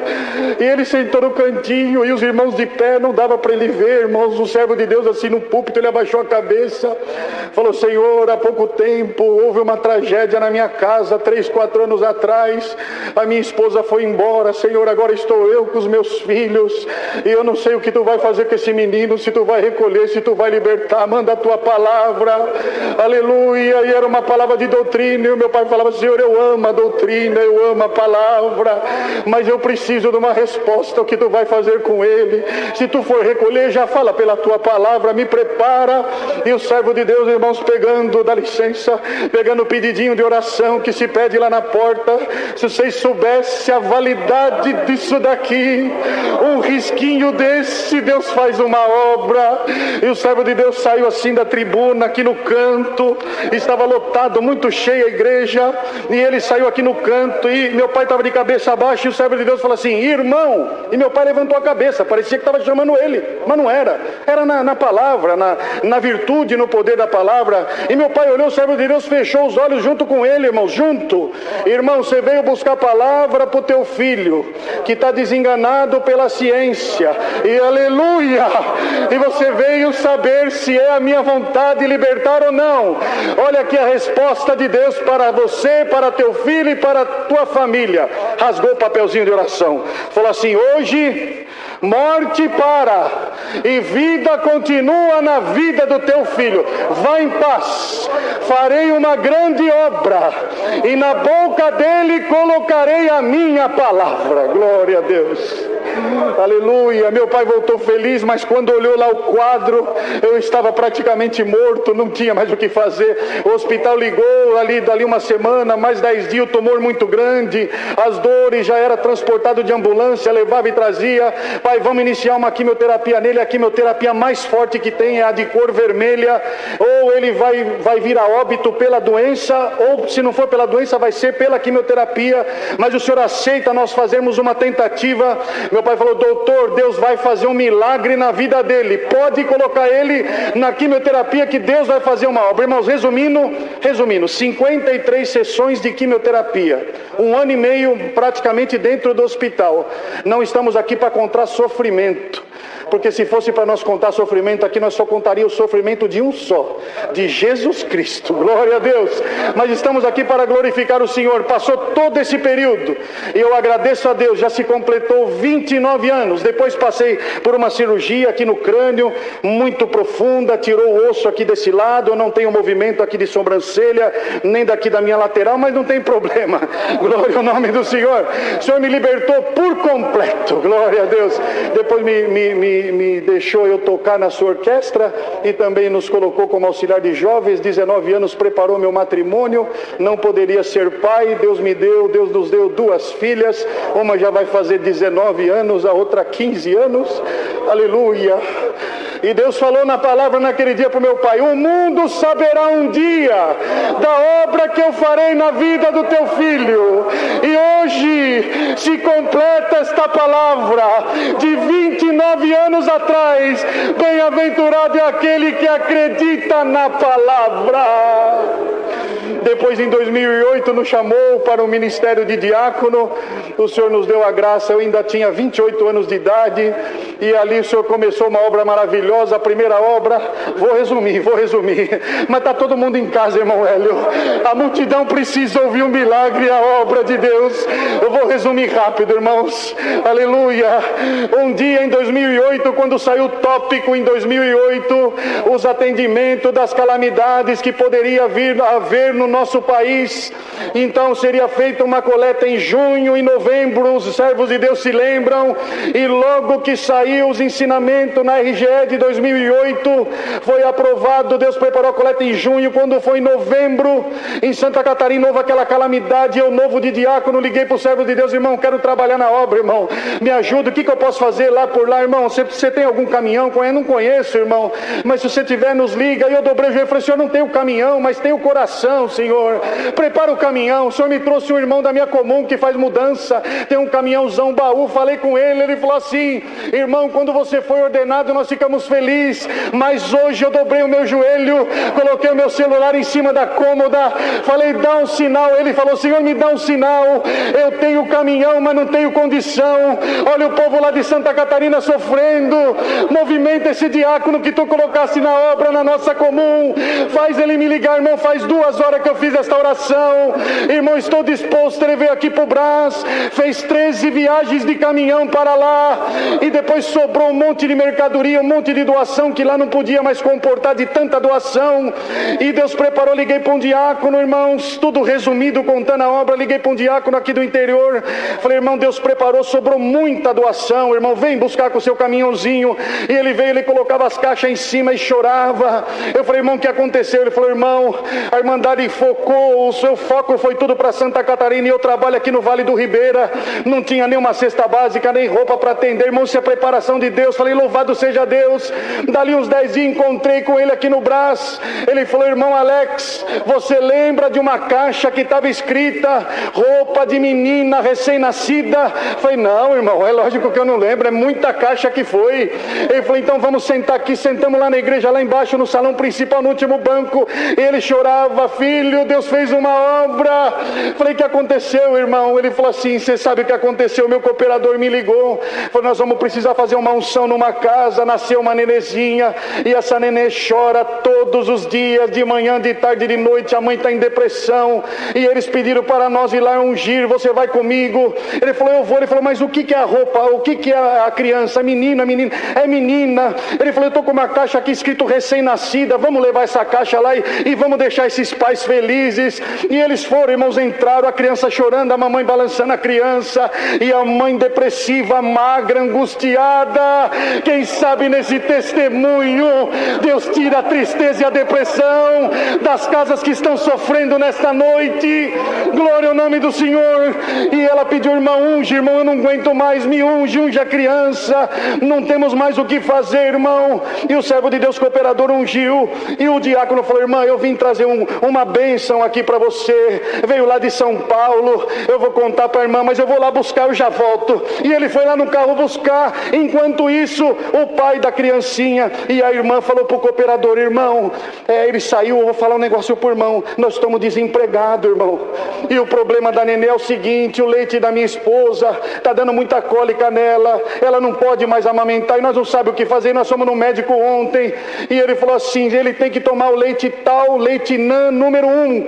E ele sentou no cantinho, e os irmãos de pé, não dava para ele ver, irmãos, o servo de Deus assim no púlpito, ele abaixou a cabeça, falou, Senhor, há pouco tempo houve uma tragédia na minha casa, 3, 4 anos atrás, a minha esposa foi embora, Senhor, agora estou eu com os meus filhos, e eu não sei o que tu vai fazer com esse menino, se tu vai recolher, se tu vai libertar, manda a tua palavra, aleluia. E era uma palavra de doutrina, e o meu pai falava, Senhor, eu amo a doutrina, eu amo a palavra, mas eu preciso de uma resposta, o que tu vai fazer com ele, se tu for recolher, já fala pela tua palavra, me prepara. E o servo de Deus, irmãos, pegando, dá licença, pegando o pedidinho de oração que se pede lá na porta, se vocês soubessem a validade disso daqui, um risquinho desse, Deus faz uma obra. E o servo de Deus saiu assim da tribuna, aqui no canto, estava lotado, muito cheia a igreja, e ele saiu aqui no canto, e meu pai estava de cabeça abaixo, e o servo de Deus falou assim, irmão, e meu pai levantou a cabeça, parecia que estava chamando ele, mas não era, era na palavra, na virtude, no poder da palavra. E meu pai olhou, o servo de Deus fechou os olhos junto com ele, irmão, junto. Irmão, você veio buscar a palavra para o teu filho, que está desenganado pela ciência, e aleluia, e você veio saber se é a minha vontade libertar ou não. Olha aqui a resposta de Deus para você, para teu filho e para a tua família. Rasgou o papelzinho de oração, falou assim, hoje morte para e vida continua na vida do teu filho, vá em paz, farei uma grande obra e na boca dele colocarei a minha palavra. Glória a Deus, aleluia. Meu pai voltou feliz, mas quando olhou lá o quadro, eu estava praticamente morto, não tinha mais o que fazer. O hospital ligou dali uma semana, mais 10 dias, o tumor muito grande, as dores, já era transportado de ambulância, levava e trazia. Pai, vamos iniciar uma quimioterapia nele, a quimioterapia mais forte que tem é a de cor vermelha, ou ele vai vir a óbito pela doença, ou se não for pela doença, vai ser pela quimioterapia, mas o senhor aceita nós fazermos uma tentativa? Meu pai falou, doutor, Deus vai fazer um milagre na vida dele, pode colocar ele na quimioterapia que Deus vai fazer uma obra. Irmãos, resumindo, 53 sessões de quimioterapia, 1 ano e meio praticamente dentro do hospital. Não estamos aqui para contar sofrimento, porque se fosse para nós contar sofrimento aqui, nós só contaríamos o sofrimento de um só, de Jesus Cristo, glória a Deus. Mas estamos aqui para glorificar o Senhor. Passou todo esse período, e eu agradeço a Deus, já se completou 29 anos, depois passei por uma cirurgia aqui no crânio, muito profunda, tirou o osso aqui desse lado, eu não tenho movimento aqui de sobrancelha, nem daqui da minha lateral, mas não tem problema, glória ao nome do Senhor. O Senhor me libertou por completo, glória a Deus. Depois me deixou eu tocar na sua orquestra e também nos colocou como auxiliar de jovens. 19 anos preparou meu matrimônio, não poderia ser pai, Deus nos deu 2 filhas, uma já vai fazer 19 anos, a outra 15 anos, aleluia. E Deus falou na palavra naquele dia para o meu pai, o mundo saberá um dia da obra que eu farei na vida do teu filho. E hoje se completa esta palavra de 29 anos atrás. Bem-aventurado é aquele que acredita na palavra. Depois, em 2008, nos chamou para o ministério de diácono. O Senhor nos deu a graça, eu ainda tinha 28 anos de idade, e ali o Senhor começou uma obra maravilhosa. A primeira obra, vou resumir, mas está todo mundo em casa, irmão Hélio, a multidão precisa ouvir um milagre, a obra de Deus. Eu vou resumir rápido, irmãos, aleluia. Um dia em 2008, quando saiu o tópico em 2008, os atendimentos das calamidades que poderia vir a haver no nosso país. Então seria feita uma coleta em junho e novembro, os servos de Deus se lembram, e logo que saiu os ensinamentos na RGE de 2008, foi aprovado. Deus preparou a coleta em junho. Quando foi em novembro, em Santa Catarina houve aquela calamidade, eu novo de diácono, liguei para o servo de Deus: irmão, quero trabalhar na obra, irmão, me ajuda, o que eu posso fazer lá por lá, irmão? Você tem algum caminhão? Eu não conheço, irmão, mas se você tiver, nos liga. E eu dobrei o joelho e falei: Senhor, não tenho caminhão, mas tenho coração, Senhor, prepara o caminhão. O Senhor me trouxe um irmão da minha comum que faz mudança, tem um caminhãozão baú. Falei com ele falou assim: irmão, quando você foi ordenado nós ficamos felizes, mas hoje eu dobrei o meu joelho, coloquei o meu celular em cima da cômoda, falei: dá um sinal. Ele falou: Senhor, me dá um sinal, eu tenho caminhão, mas não tenho condição. Olha o povo lá de Santa Catarina sofrendo, movimenta esse diácono que tu colocasse na obra, na nossa comum, faz ele me ligar. Irmão, faz 2 horas que eu fiz esta oração, irmão, estou disposto. Ele veio aqui para o Brás, fez 13 viagens de caminhão para lá, e depois sobrou um monte de mercadoria, um monte de doação, que lá não podia mais comportar de tanta doação, e Deus preparou. Liguei para um diácono, irmãos, tudo resumido, contando a obra. Liguei para um diácono aqui do interior, falei: irmão, Deus preparou, sobrou muita doação, irmão, vem buscar com o seu caminhãozinho. E ele veio, ele colocava as caixas em cima e chorava. Eu falei: irmão, o que aconteceu? Ele falou: irmão, a Irmandade focou, o seu foco foi tudo para Santa Catarina, e eu trabalho aqui no Vale do Ribeira, não tinha nenhuma cesta básica, nem roupa para atender. Irmão, isso é preparação de Deus. Falei: louvado seja Deus. Dali uns 10 dias encontrei com ele aqui no Brás. Ele falou: irmão Alex, você lembra de uma caixa que estava escrita roupa de menina recém-nascida? Falei: não, irmão, é lógico que eu não lembro, é muita caixa que foi. Ele falou: então vamos sentar aqui. Sentamos lá na igreja, lá embaixo no salão principal, no último banco. Ele chorava: filho, Deus fez uma obra. Falei: o que aconteceu, irmão? Ele falou assim: você sabe o que aconteceu? Meu cooperador me ligou, falou: nós vamos precisar fazer uma unção numa casa, nasceu uma nenezinha, e essa nenê chora todos os dias, de manhã, de tarde, de noite. A mãe está em depressão, e eles pediram para nós ir lá ungir, você vai comigo? Ele falou: eu vou. Ele falou: mas o que é a roupa? O que é a criança? Menina? É menina. Ele falou: eu estou com uma caixa aqui escrito recém-nascida, vamos levar essa caixa lá e vamos deixar esses pais felizes. E eles foram, irmãos, entraram, a criança chorando, a mamãe balançando a criança, e a mãe depressiva, magra, angustiada. Quem sabe nesse testemunho Deus tira a tristeza e a depressão das casas que estão sofrendo nesta noite. Glória ao nome do Senhor. E ela pediu: irmão, unge, irmão, eu não aguento mais, me unge a criança, não temos mais o que fazer, irmão. E o servo de Deus cooperador ungiu, e o diácono falou: irmã, eu vim trazer uma bênção aqui para você, veio lá de São Paulo, eu vou contar para a irmã, mas eu vou lá buscar, eu já volto. E ele foi lá no carro buscar. Enquanto isso, o pai da criancinha e a irmã falou para o cooperador: irmão, ele saiu, eu vou falar um negócio pro irmão, nós estamos desempregados, irmão, e o problema da nenê é o seguinte: o leite da minha esposa está dando muita cólica nela, ela não pode mais amamentar, e nós não sabemos o que fazer. Nós fomos no médico ontem, e ele falou assim: ele tem que tomar o leite tal, leite NAN número 1.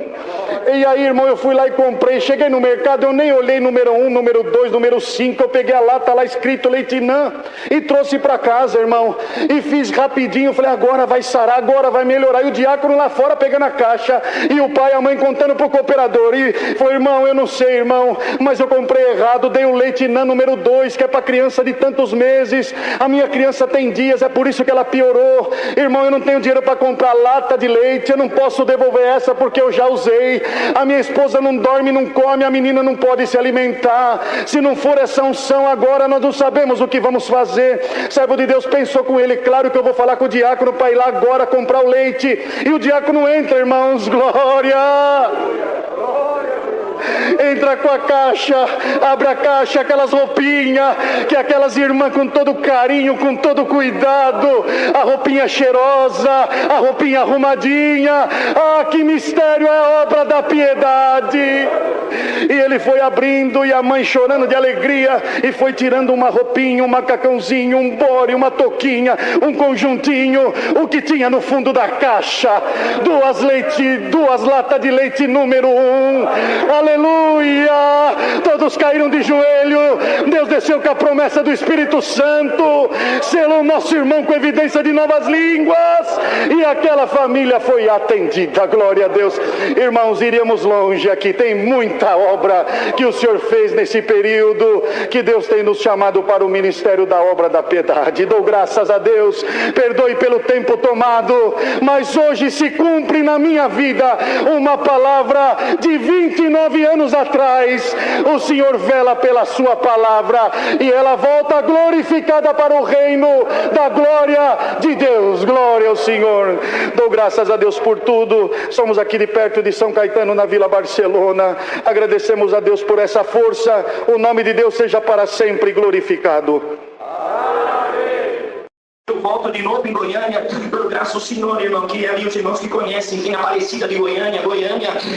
E aí, irmão, eu fui lá e comprei. Cheguei no mercado, eu nem olhei número 1, número 2, número 5. Eu peguei a lata lá escrito leite NAN e trouxe para casa, irmão, e fiz rapidinho. Falei: agora vai sarar, agora vai melhorar. E o diácono lá fora pegando a caixa, e o pai e a mãe contando pro cooperador. E falou: irmão, eu não sei, irmão, mas eu comprei errado, dei o leite NAN número 2, que é para criança de tantos meses. A minha criança tem dias, é por isso que ela piorou. Irmão, eu não tenho dinheiro para comprar lata de leite, eu não posso devolver essa porque eu já usei. A minha esposa não dorme, não come, a menina não pode se alimentar. Se não for essa unção agora, nós não sabemos o que vamos fazer. Servo de Deus pensou com ele: claro que eu vou falar com o diácono para ir lá agora comprar o leite. E o diácono entra, irmãos, glória! Entra com a caixa, abre a caixa, aquelas roupinhas que aquelas irmãs com todo carinho, com todo cuidado, a roupinha cheirosa, a roupinha arrumadinha. Ah, que mistério, é obra da piedade. E ele foi abrindo, e a mãe chorando de alegria, e foi tirando uma roupinha, um macacãozinho, um bore, uma touquinha, um conjuntinho, o que tinha no fundo da caixa: duas latas de leite número 1. Aleluia! aleluia. Todos caíram de joelho. Deus desceu com a promessa do Espírito Santo, selou nosso irmão com evidência de novas línguas, e aquela família foi atendida. Glória a Deus. Irmãos, iríamos longe aqui, tem muita obra que o Senhor fez nesse período, que Deus tem nos chamado para o ministério da obra da piedade. Dou graças a Deus, perdoe pelo tempo tomado, mas hoje se cumpre na minha vida uma palavra de 29 anos atrás. O Senhor vela pela sua palavra e ela volta glorificada para o reino da glória de Deus. Glória ao Senhor. Dou graças a Deus por tudo. Somos aqui de perto de São Caetano, na Vila Barcelona. Agradecemos a Deus por essa força. O nome de Deus seja para sempre glorificado. Eu volto de novo em Goiânia, por graça ao Senhor, irmão, que ali os irmãos que conhecem, tem a Aparecida de Goiânia,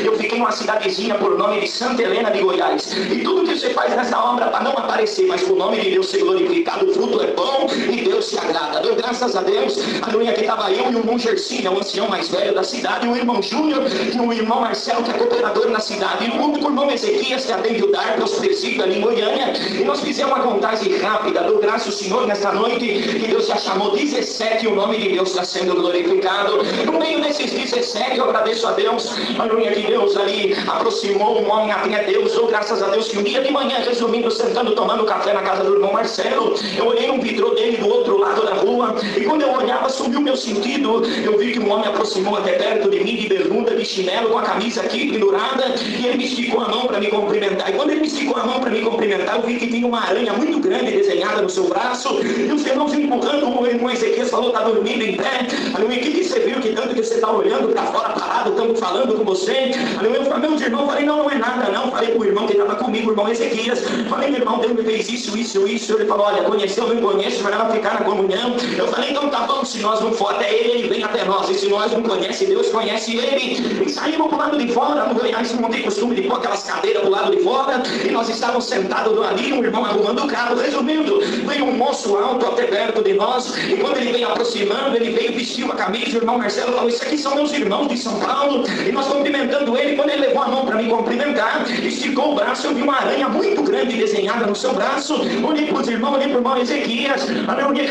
eu fiquei numa cidadezinha por nome de Santa Helena de Goiás, e tudo que você faz nessa obra para não aparecer, mas para o nome de Deus ser glorificado, o fruto é bom e Deus se agrada. Deu graças a Deus, aleluia, que estava eu e o irmão Gersinha, o ancião mais velho da cidade, e o irmão Júnior, e o irmão Marcelo, que é cooperador na cidade, e junto com o irmão Ezequias, que atende o DAR, os presídios ali em Goiânia, e nós fizemos uma contagem rápida. Deu graças ao Senhor nesta noite, que Deus já chamou 17, o nome de Deus está sendo glorificado. No meio desses 17, eu agradeço a Deus, aleluia, que Deus ali aproximou um homem até Deus. Ou graças a Deus que um dia de manhã, resumindo, sentando, tomando café na casa do irmão Marcelo, eu olhei um vidro dele do outro lado da rua, e quando eu olhava, subiu meu sentido. Eu vi que um homem aproximou até perto de mim, de bermuda, de chinelo, com a camisa aqui pendurada, e ele me esticou a mão para me cumprimentar. E quando ele me esticou a mão para me cumprimentar, eu vi que tinha uma aranha muito grande desenhada no seu braço, e os irmãos empurrando o irmão Ezequias, falou, está dormindo em pé. Aleluia, o que você viu? Que tanto que você está olhando para fora parado, estamos falando com você. Aleluia, eu falei, meus irmãos, falei, não é nada não. Falei para o irmão que estava comigo, o irmão Ezequias, falei, meu irmão, Deus me fez isso. Ele falou, olha, conheceu, não conhece, vai lá ficar na comunhão. Eu falei, então tá bom, se nós não for até ele vem até nós. E se nós não conhece Deus, conhece ele. E saímos para o lado de fora. No Goiás não tem costume de pôr aquelas cadeiras do lado de fora, e nós estávamos sentados ali, um irmão arrumando o carro. Resumindo, veio um moço alto até perto de nós, e quando ele veio aproximando, ele veio, vestiu a camisa, o irmão Marcelo falou, isso aqui são meus irmãos de São Paulo, e nós cumprimentando ele. Quando ele levou a mão para me cumprimentar, esticou o braço, eu vi uma aranha muito grande desenhada no seu braço. Olhei para os irmãos, olhei para o irmão Ezequias,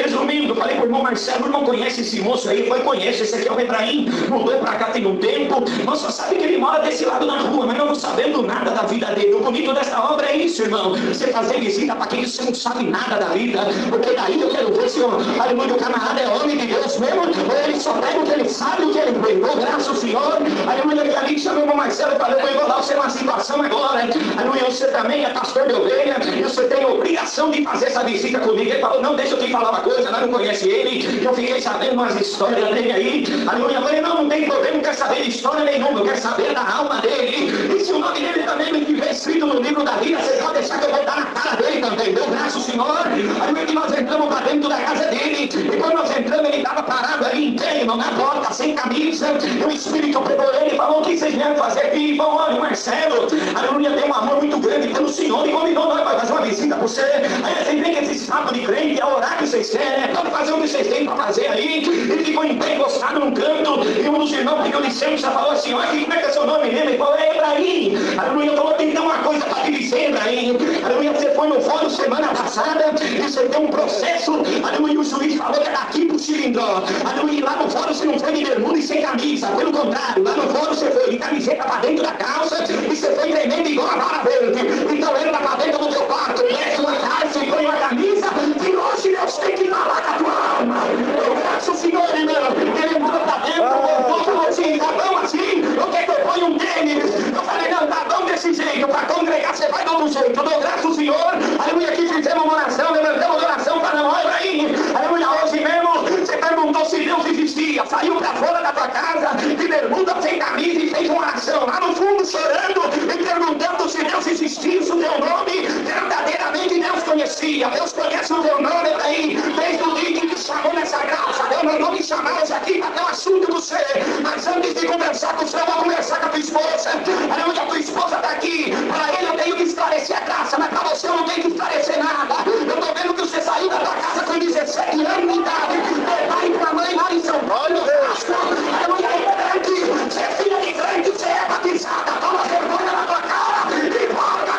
resumindo, falei para o irmão Marcelo, o irmão conhece esse moço aí? Foi, conhece, esse aqui é o Rebraim, mudou para cá tem um tempo, nós só sabe que ele mora desse lado na rua, mas não sabendo nada da vida dele. O bonito dessa obra é isso, irmão, você fazer visita para quem você não sabe nada da vida, porque daí eu quero ver se aleluia, o camarada é homem de Deus mesmo, ou ele só pega o que ele sabe, o que ele pregou, graças ao Senhor. Aleluia, que ali chamou o irmão Marcelo e falou, eu vou dar você uma situação agora, aleluia, você também é pastor de ovelha, e você tem a obrigação de fazer essa visita comigo. Ele falou, não, deixa eu te falar uma coisa, nós não conhece ele, eu fiquei sabendo umas histórias dele aí, aleluia. Eu falei, não tem problema, não quero saber de história nenhuma, eu quero saber da alma dele, e se o nome dele também me tiver escrito no livro da vida, você pode deixar que eu vou dar na cara dele também. Deu graças ao Senhor, aleluia, que nós entramos para dentro da casa dele, e quando nós entramos, ele estava parado ali em pé, irmão, na porta, sem camisa, e o Espírito pegou ele e falou, o que vocês vieram fazer aqui? E falou, olha, Marcelo, aleluia, tem um amor muito grande pelo Senhor, e convidou nós para fazer uma visita para você. Aí vocês veem que esses papos de crente, é orar que vocês querem, pode fazer o que vocês têm para fazer aí. Ele ficou em pé, encostado num canto, e um dos irmãos pediu licença, falou assim, olha, como é que é seu nome mesmo? Ele falou, é Ebraim. Aleluia, falou, tem então uma coisa para te dizer, Ebraim. Aleluia, você foi no fórum semana passada, e você tem um processo, aleluia, o juiz falou que é daqui pro Cilindró. Aleluia, lá no fórum você não foi de bermuda e sem camisa, pelo contrário, lá no fórum você foi de camiseta para dentro da calça, e você foi tremendo igual a vara verde. Então entra para dentro do teu quarto, desce uma calça e põe uma camisa, e hoje Deus tem que falar com a tua alma. Eu graças ao Senhor, irmão, ele entrou para dentro, voltou, falou assim, tá bom assim, o que eu ponho um tênis? Eu falei, não, tá bom desse jeito, para congregar você vai do outro jeito. Eu dou graças ao Senhor, aleluia, que fizemos uma oração, levantamos oração para não olhar aí, aleluia, hoje mesmo, você perguntou se Deus existia, saiu para fora da tua casa, de bermuda, sem camisa, e fez uma oração, lá no fundo chorando, e perguntando se Deus existia, se o teu nome, verdadeiramente Deus conhecia. Deus conhece o teu nome, aí, desde o dia que te chamou nessa graça, Deus mandou me chamar hoje aqui para ter um assunto com você, mas antes de conversar com você, eu vou conversar com a tua esposa, aleluia, a tua esposa está aqui, para ele eu tenho que esclarecer a graça, mas para você eu não tenho que esclarecer nada. Eu estou vendo que você saiu da tua casa com 17 anos de idade, pai para a mãe lá em São Paulo, aleluia, é crente, você é filha de crente, você é batizada, toma vergonha na tua cara, e volta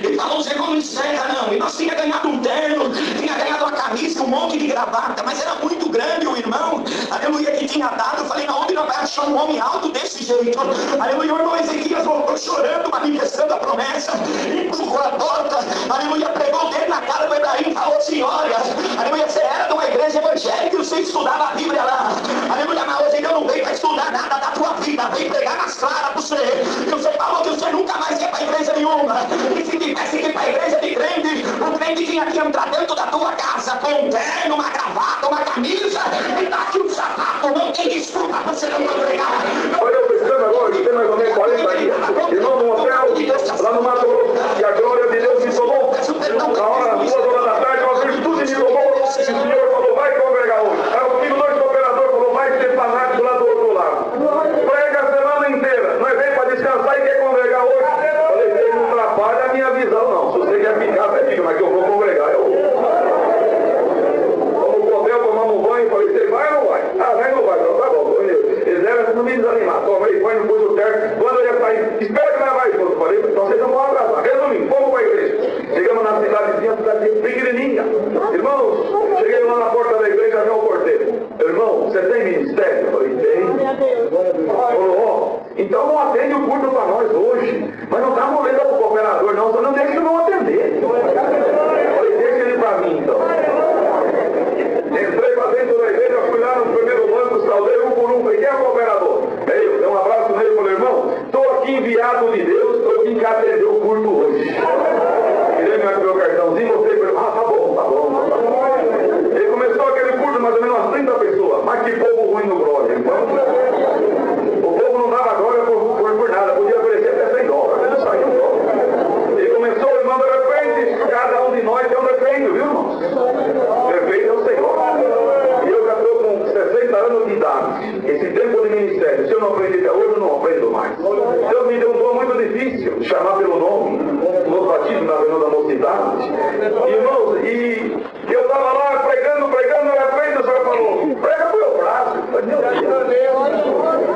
E falou, Zé, não encerra não. E nós tinha ganhado um terno, tinha ganhado uma camisa, um monte de gravata, mas era muito grande o irmão, aleluia, que tinha dado. Eu falei, onde nós vamos achar um homem alto desse jeito? Aleluia, o irmão Ezequias voltou chorando, manifestando a promessa, empurrou a porta, aleluia, pregou o dedo na cara do Ebraim e falou assim, olha, aleluia, você era de uma igreja evangélica e você estudava a Bíblia lá, aleluia, mas hoje eu não veio para estudar nada da tua vida, veio pregar nas claras para você, e você falou que você nunca mais ia para igreja nenhuma, e se tivesse que ir para a igreja de crente, o crente tinha que entrar dentro da tua casa com um terno, uma gravata, uma camisa, e dar aqui um sapato, não tem desculpa para você não congregar. Olha, eu pensando agora, que tem mais ou menos 40 dias, irmão, no hotel, lá no Mato Grosso, e a glória de Deus me tomou, na hora, 2 horas da tarde, uma virtude me tomou, e o Senhor falou, vai congregar hoje. Aí comigo 2 cooperadores falou, vai ser fanático lá do outro lado. Prega a semana inteira, nós vem para descansar e quer congregar hoje. Falei, você não atrapalha a minha visão, não. Se você quer ficar, você fica, mas que eu vou congregar, eu vou. Vamos pro hotel, tomamos um banho, falei, você vai ou não vai? Ah, vai ou não vai? Então tá bom. Eles eram não me desanimar. Toma aí, põe no pus do terno. Quando eu ia sair, espera que nós vai junto. Falei, então vocês não vão atrasar. Resumindo, fomos para a igreja. Chegamos na cidadezinha pequenininha. Irmãos, cheguei lá na porta da igreja, já o porteiro. Irmão, você tem ministério? Eu falei, tem. Falou, ó, então não atende o culto para nós hoje. Mas não estamos lendo para o cooperador, não. Só não deixa eu não atender. Eu falei, deixa ele para mim, então. Entrei para dentro da igreja, fui lá no primeiro banco, saudei um por um, falei, quem é o cooperador? Veio, dei um abraço nele e falei, irmão, estou aqui enviado de Deus, eu vim cá atender o culto hoje. Tirei meu cartãozinho, mostrei para ele, tá bom. Ele começou aquele culto, mais ou menos umas 30 pessoas, mas que povo ruim no glória. Então, o povo não dava glória por nada, podia oferecer até 100 dólares, não saiu um dólar. Ele começou, irmão, de repente, cada um de nós tem um defeito, viu, irmão? Defeito é o Senhor. E eu já estou com 60 anos de idade. Esse tempo de ministério, se eu não aprendi até hoje, eu não aprendo mais. Deus me deu um dom muito difícil, de chamar pelo nome, no batismo na Avenida da Mocidade. Irmãos, e eu estava lá pregando, de repente o Senhor falou, prega pro meu braço. Meu Deus.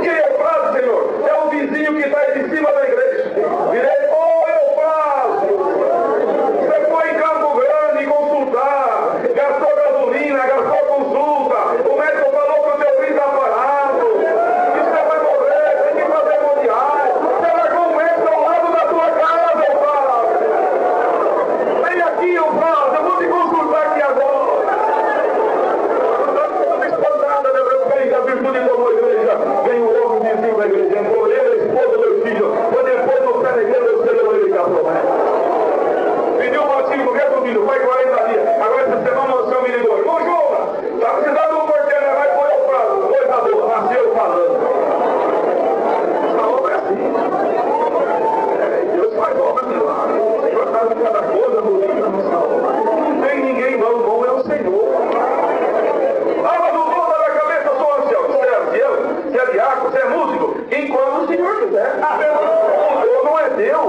Quem é o braço, Senhor? É o vizinho que está aí de cima da igreja. Virei, braço. Você foi em Campo Grande consultar, gastou gasolina, gastou consulta, o médico falou que o teu rim está parado, que você vai morrer, tem que fazer mundial, você largou um médico ao lado da tua casa, meu pai. Vem aqui, eu falo, eu vou te consultar aqui agora. Estou espantada, de repente, a virtude tomou a igreja, vem o outro vizinho da igreja, entrou ele, a esposa, meu filho, quando ele foi no pé da igreja, eu sei que ele está promessa. Pediu o batismo, resumindo, foi 40 dias. Agora essa semana o senhor me ligou. Irmão João, está precisando de um porteiro, vai pôr o prazo. Coisa boa, nasceu falando. Essa obra é assim. Deus faz obra de lá. O Senhor sabe cada coisa bonita nessa obra. Não tem ninguém bom é o Senhor. Lava do bom da cabeça, eu sou ancião. Você é ancião, você é diácono, você é músico. Enquanto o Senhor quiser. O dom não é teu.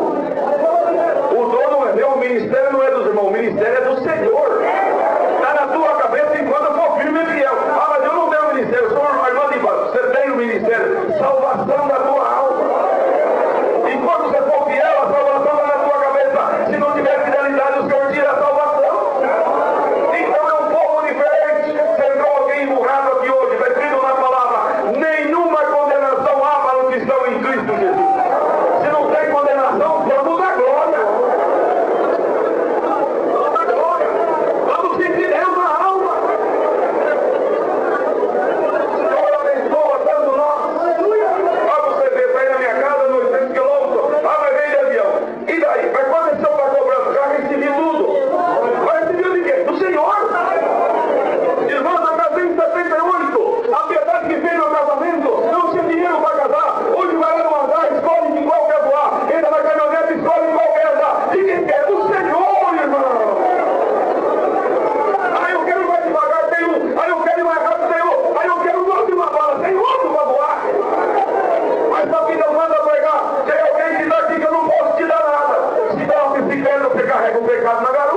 O dom não é meu, o ministério não é dos irmãos, o ministério é do Senhor. Está na tua cabeça enquanto eu for firme e fiel. Ah, mas eu não tenho ministério, eu sou uma irmã de baixo. Você tem o ministério, salvação da tua alma. Enquanto você for fiel, a salvação está na tua cabeça. Se não tiver fidelidade, o Senhor tira a salvação. Então é um povo diferente. Se entrou alguém emburrado aqui hoje, está escrito na palavra, nenhuma condenação há para os que estão em Cristo Jesus. Se não tem condenação, vamos dar glória. Vamos sentir Deus na alma. Senhor abençoa tanto nós. Ah, você vê, sair na minha casa, 800 quilômetros. Ah, mas veio de avião. E daí? Mas quando esse senhor está cobrando? Já recebi tudo. Vai receber de quê? Do Senhor. Irmãos, eu casei em 78. A piedade que fez meu casamento, não tinha dinheiro para casar. Hoje vai lá no andar, escolhe em qual quer voar. Entra na caminhonete, escolhe em qual quer andar. De quem quer? Do Senhor, irmão. Aí eu quero mais devagar, tem um. Aí eu quero ir mais rápido, tem um. Aí eu quero mais de uma bala, tem outro para voar. Mas a vida manda pregar. Tem alguém que dá aqui que eu não posso te dar nada. Se dá uma bicicleta, você carrega o pecado na garupa.